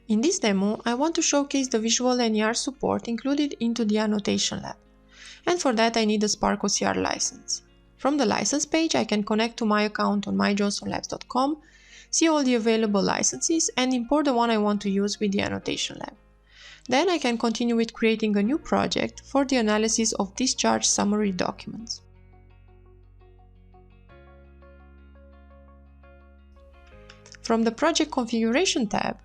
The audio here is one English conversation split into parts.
In this demo, I want to showcase the Visual NER support included into the Annotation Lab, and for that I need a Spark OCR license. From the license page, I can connect to my account on myjohnsonlabs.com, see all the available licenses, and import the one I want to use with the Annotation Lab. Then I can continue with creating a new project for the analysis of discharge summary documents. From the Project Configuration tab,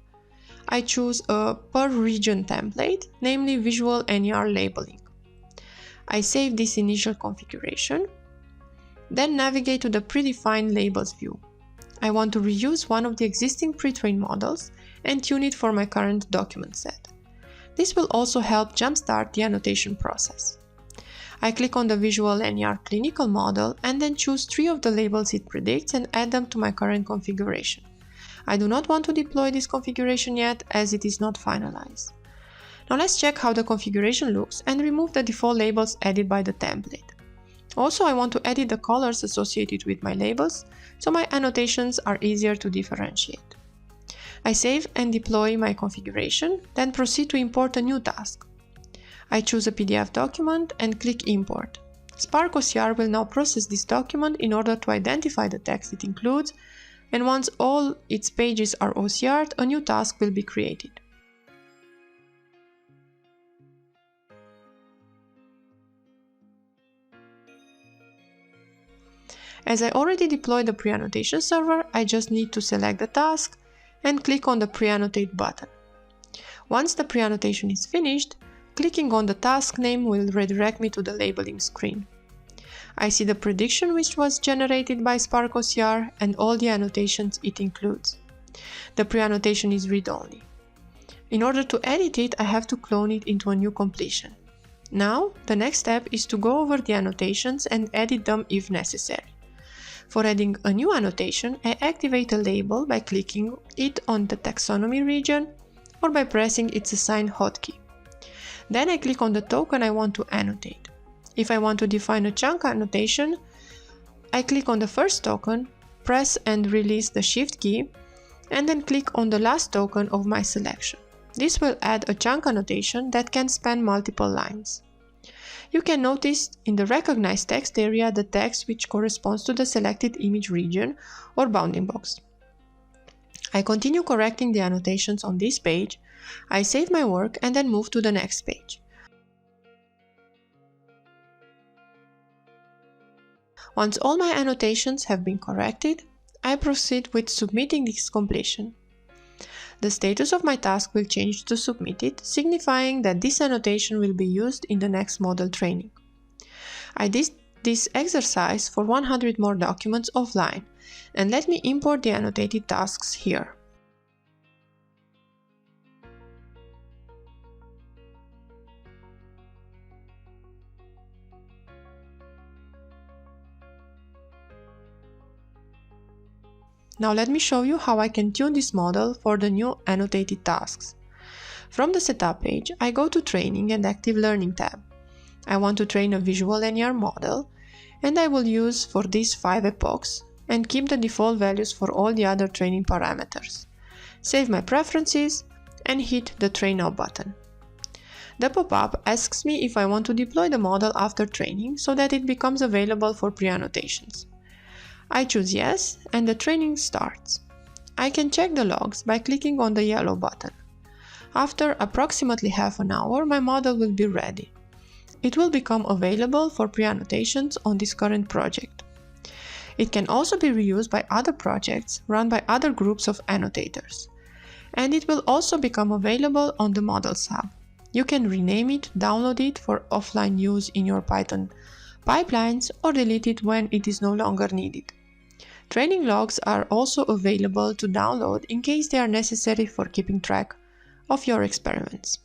I choose a per region template, namely Visual NER labeling. I save this initial configuration, then navigate to the predefined labels view. I want to reuse one of the existing pre-trained models and tune it for my current document set. This will also help jumpstart the annotation process. I click on the Visual NER clinical model and then choose 3 of the labels it predicts and add them to my current configuration. I do not want to deploy this configuration yet as it is not finalized. Now let's check how the configuration looks and remove the default labels added by the template. Also, I want to edit the colors associated with my labels so my annotations are easier to differentiate. I save and deploy my configuration, then proceed to import a new task. I choose a PDF document and click Import. Spark OCR will now process this document in order to identify the text it includes, and once all its pages are OCR'd, a new task will be created. As I already deployed the pre-annotation server, I just need to select the task and click on the pre-annotate button. Once the pre-annotation is finished, clicking on the task name will redirect me to the labeling screen. I see the prediction which was generated by Spark OCR and all the annotations it includes. The pre-annotation is read-only. In order to edit it, I have to clone it into a new completion. Now, the next step is to go over the annotations and edit them if necessary. For adding a new annotation, I activate a label by clicking it on the taxonomy region or by pressing its assigned hotkey. Then I click on the token I want to annotate. If I want to define a chunk annotation, I click on the first token, press and release the Shift key, and then click on the last token of my selection. This will add a chunk annotation that can span multiple lines. You can notice in the Recognize Text area the text which corresponds to the selected image region or bounding box. I continue correcting the annotations on this page, I save my work and then move to the next page. Once all my annotations have been corrected, I proceed with submitting this completion. The status of my task will change to submitted, signifying that this annotation will be used in the next model training. I did this exercise for 100 more documents offline, and let me import the annotated tasks here. Now let me show you how I can tune this model for the new annotated tasks. From the Setup page, I go to Training and Active Learning tab. I want to train a Visual NER model, and I will use for this 5 epochs and keep the default values for all the other training parameters. Save my preferences and hit the Train Now button. The pop-up asks me if I want to deploy the model after training so that it becomes available for pre-annotations. I choose yes, and the training starts. I can check the logs by clicking on the yellow button. After approximately half an hour, my model will be ready. It will become available for pre-annotations on this current project. It can also be reused by other projects run by other groups of annotators. And it will also become available on the Models Hub. You can rename it, download it for offline use in your Python pipelines, or delete it when it is no longer needed. Training logs are also available to download in case they are necessary for keeping track of your experiments.